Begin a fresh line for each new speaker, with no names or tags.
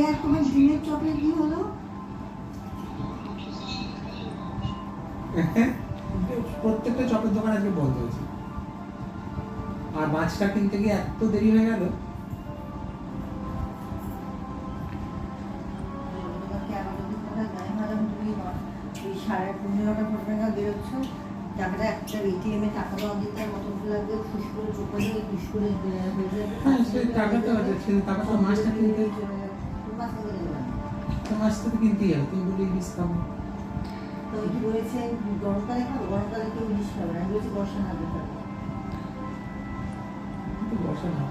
আর তোমার ডিমের চপের কি হলো?
প্রত্যেকটা চপের দোকান আজকে বন্ধ হয়েছে, আর মাছটা কিনতে গিয়ে এত দেরি হয়ে গেল।
টাকাটা একটা এটিএমে টাকা দেওয়া দিতে মতো লাগবে, ফুস করে চোখে দিয়ে ফুস করে
হ্যাঁ, সেই টাকাটা আছে, সেই টাকাটা মাছটা কিনতে মাছটা তো কিনতেই হবে। তুমি বলি ইলিশ খাবো,
তো কি বলেছে গরমকালে খাবো, গরমকালে কেউ ইলিশ খাবে না, আমি বলছি বর্ষা না
বর্ষা না